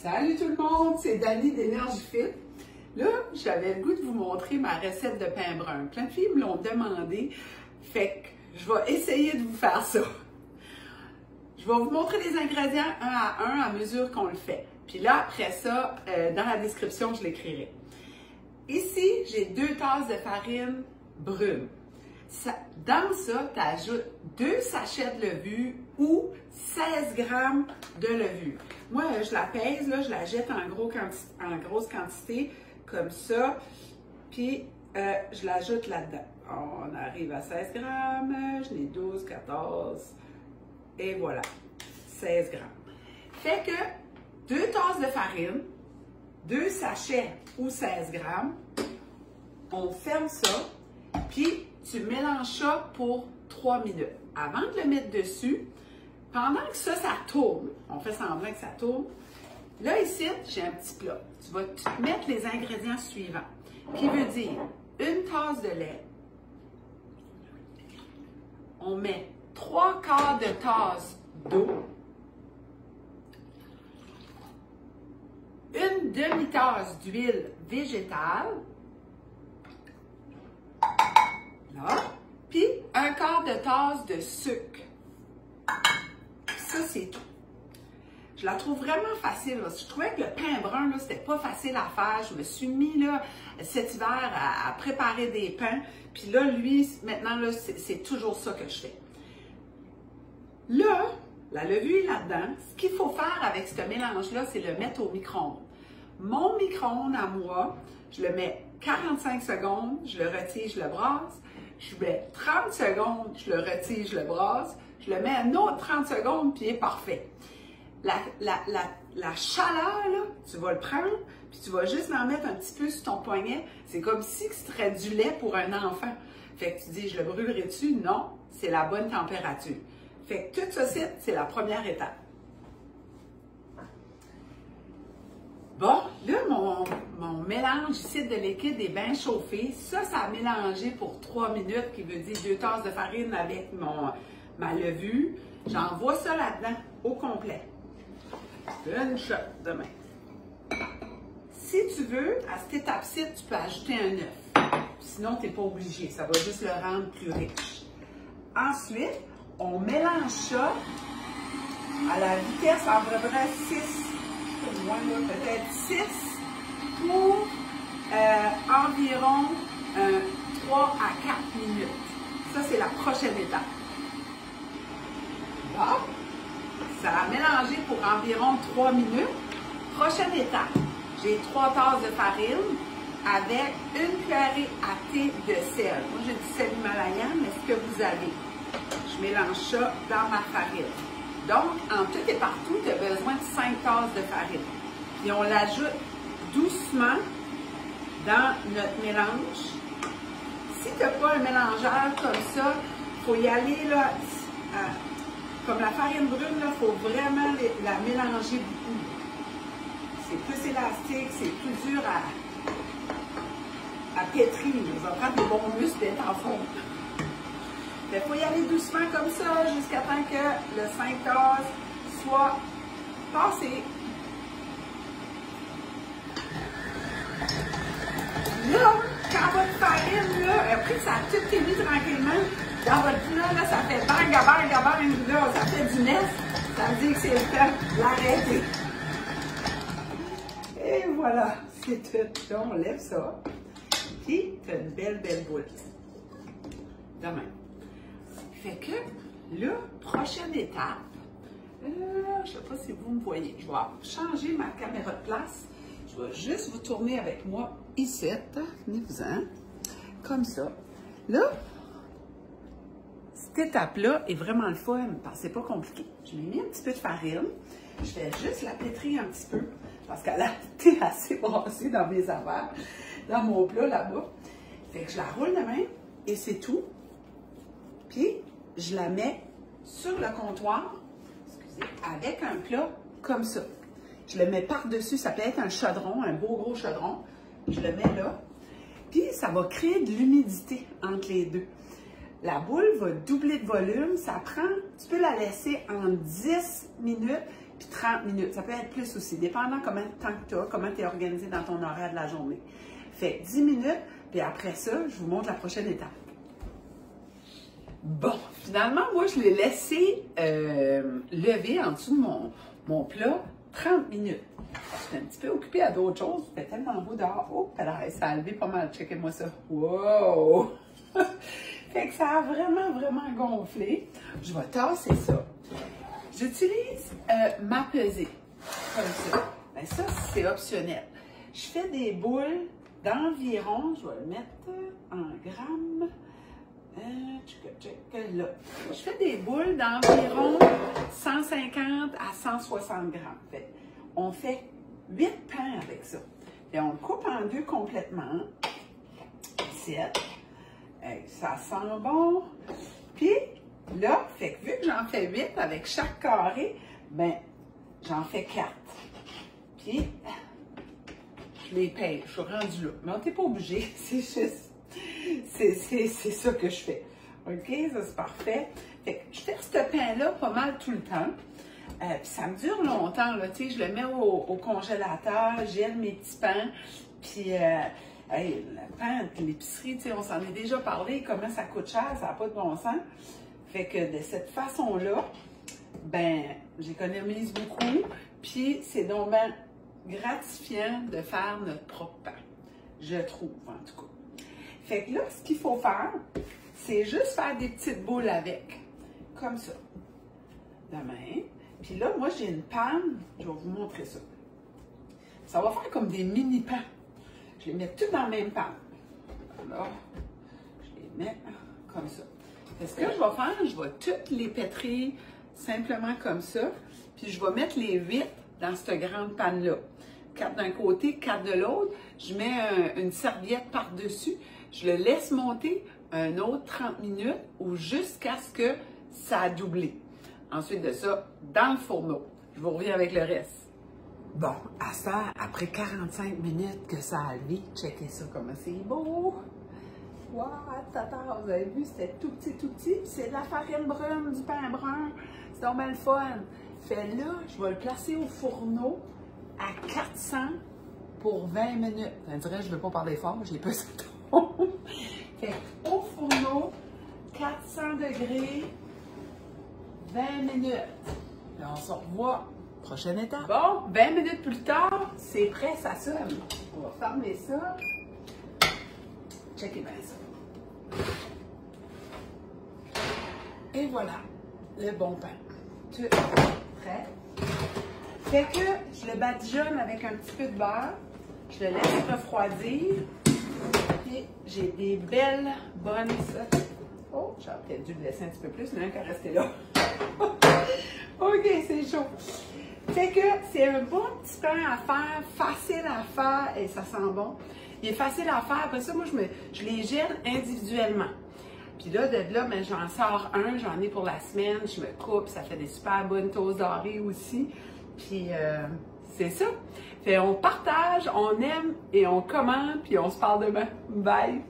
Salut tout le monde, c'est Dani d'Énergie Fit. Là, j'avais le goût de vous montrer ma recette de pain brun. Plein de filles me l'ont demandé, fait que je vais essayer de vous faire ça. Je vais vous montrer les ingrédients un à mesure qu'on le fait. Puis là, après ça, dans la description, je l'écrirai. Ici, j'ai 2 tasses de farine brune. Dans ça, tu ajoutes 2 sachets de levure ou 16 grammes de levure. Moi, je la pèse, là, je la jette en grosse quantité, comme ça, puis je l'ajoute là-dedans. On arrive à 16 grammes, je n'ai 12, 14, et voilà, 16 grammes. Fait que 2 tasses de farine, 2 sachets ou 16 grammes, on ferme ça, puis tu mélanges ça pour 3 minutes. Avant de le mettre dessus, pendant que ça tourne, on fait semblant que ça tourne, là ici, j'ai un petit plat. Tu vas mettre les ingrédients suivants, qui veut dire 1 tasse de lait, on met 3/4 de tasse d'eau, 1 demi-tasse d'huile végétale, là, puis 1/4 de tasse de sucre. Ça, c'est tout. Je la trouve vraiment facile. Là. Je trouvais que le pain brun, là, c'était pas facile à faire. Je me suis mis là, cet hiver à préparer des pains. Puis là, lui, maintenant, là, c'est toujours ça que je fais. Là, la levure est là-dedans. Ce qu'il faut faire avec ce mélange-là, c'est le mettre au micro-ondes. Mon micro-ondes à moi, je le mets 45 secondes, je le retire, je le brasse. Je mets 30 secondes, je le retire, je le brasse. Je le mets un autre 30 secondes, puis il est parfait. La chaleur, là, tu vas le prendre, puis tu vas juste en mettre un petit peu sur ton poignet. C'est comme si ce serait du lait pour un enfant. Fait que tu dis, je le brûlerai-tu? Non, c'est la bonne température. Fait que tout ça, c'est la première étape. Bon, là, mon mélange ici de liquide est bien chauffé. Ça a mélangé pour 3 minutes, qui veut dire 2 tasses de farine avec ma levure. J'envoie ça là-dedans, au complet. Une shot de main. Si tu veux, à cette étape-ci, tu peux ajouter un œuf. Sinon, tu n'es pas obligé. Ça va juste le rendre plus riche. Ensuite, on mélange ça à la vitesse à peu près 6, peut-être 6, pour environ 3 à 4 minutes. Ça, c'est la prochaine étape. Bon, ça a mélangé pour environ 3 minutes. Prochaine étape, j'ai 3 tasses de farine avec 1 cuillerée à thé de sel. Moi, j'ai du sel himalayen, mais ce que vous avez. Je mélange ça dans ma farine. Donc, en tout et partout, tu as besoin de 5 tasses de farine. Puis on l'ajoute doucement dans notre mélange. Si tu n'as pas un mélangeur comme ça, il faut y aller là, comme la farine brune, il faut vraiment la mélanger beaucoup. C'est plus élastique, c'est plus dur à pétrir. Ça va prendre des bons muscles d'être en forme. Il faut y aller doucement comme ça jusqu'à temps que le 5 tasses soit passé. Là, quand votre farine, là, après que ça a tout été mis tranquillement, dans votre plat, là, ça fait bang, bang, bang, là, ça fait du nest. Ça veut dire que c'est le temps de l'arrêter. Et voilà, c'est tout. Là, on lève ça. Puis, tu as une belle boule. De même. Fait que, là, prochaine étape, je ne sais pas si vous me voyez, je vais changer ma caméra de place. Je vais juste vous tourner avec moi ici, venez-vous-en, comme ça. Là, cette étape-là est vraiment le fun, parce que c'est pas compliqué. Je m'ai mis un petit peu de farine, je vais juste la pétrir un petit peu, parce qu'elle a été assez brassée dans mes affaires, dans mon plat là-bas. Fait que je la roule de même, et c'est tout. Puis, je la mets sur le comptoir, excusez, avec un plat comme ça. Je le mets par-dessus, ça peut être un chaudron, un beau gros chaudron. Je le mets là. Puis, ça va créer de l'humidité entre les deux. La boule va doubler de volume. Ça prend, tu peux la laisser en 10 minutes. puis 30 minutes. Ça peut être plus aussi, dépendant combien de temps que tu as, comment tu es organisé dans ton horaire de la journée. Fait 10 minutes, puis après ça, je vous montre la prochaine étape. Bon, finalement, moi, je l'ai laissé lever en dessous de mon plat 30 minutes. J'étais un petit peu occupée à d'autres choses. C'était tellement beau dehors. Oh, ça a levé pas mal. Checkez-moi ça. Wow! Fait que ça a vraiment, vraiment gonflé. Je vais tasser ça. J'utilise ma pesée. Comme ça. Bien, ça, c'est optionnel. Je fais des boules d'environ, je vais le mettre en grammes. Là. Je fais des boules d'environ 150 à 160 grammes. Fait, on fait 8 pains avec ça. Et on le coupe en deux complètement. 7. Ça sent bon. Puis là, fait que vu que j'en fais 8 avec chaque carré, ben j'en fais 4. Puis je les paye. Je suis rendue là. Mais on n'est pas obligé. C'est juste. C'est ça que je fais. OK? Ça, c'est parfait. Fait que je fais ce pain-là pas mal tout le temps. Puis ça me dure longtemps. Là, je le mets au congélateur, gèle mes petits pains. Puis, hey, le pain de l'épicerie, on s'en est déjà parlé, comment ça coûte cher, ça n'a pas de bon sens. Fait que de cette façon-là, ben, j'économise beaucoup. Puis, c'est donc ben gratifiant de faire notre propre pain. Je trouve, en tout cas. Fait que là, ce qu'il faut faire, c'est juste faire des petites boules avec. Comme ça. De même. Puis là, moi, j'ai une panne. Je vais vous montrer ça. Ça va faire comme des mini-pans. Je les mets toutes dans la même panne. Alors, je les mets comme ça. Fait que ce que je vais faire, je vais toutes les pétrir simplement comme ça. Puis je vais mettre les 8 dans cette grande panne-là. 4 d'un côté, 4 de l'autre. Je mets une serviette par-dessus. Je le laisse monter un autre 30 minutes ou jusqu'à ce que ça a doublé. Ensuite de ça, dans le fourneau. Je vous reviens avec le reste. Bon, à ça, après 45 minutes que ça a levé, checkez ça comment c'est beau. Wow, tata, vous avez vu, c'était tout petit. C'est de la farine brune, du pain brun. C'est donc bien le fun. Fait là, je vais le placer au fourneau à 400 pour 20 minutes. On dirait que je ne veux pas parler fort, j'ai pas ça. Fait au fourneau, 400 degrés, 20 minutes. Et on se revoit. Prochaine étape. Bon, 20 minutes plus tard, c'est prêt, ça sonne. On va fermer ça. Checkez bien ça. Et voilà, le bon pain. Tout prêt. Fait que je le badigeonne avec un petit peu de beurre. Je le laisse refroidir. Et j'ai des belles, bonnes... Oh, j'aurais peut-être dû le laisser un petit peu plus, mais un qui est resté là. OK, c'est chaud. Fait que c'est un bon petit pain à faire, facile à faire et ça sent bon. Il est facile à faire. Après ça, moi, je les gèle individuellement. Puis là, de là, ben, j'en sors un, j'en ai pour la semaine, je me coupe, ça fait des super bonnes toasts dorées aussi. Puis c'est ça. Fait on partage, on aime et on commente, puis on se parle demain. Bye!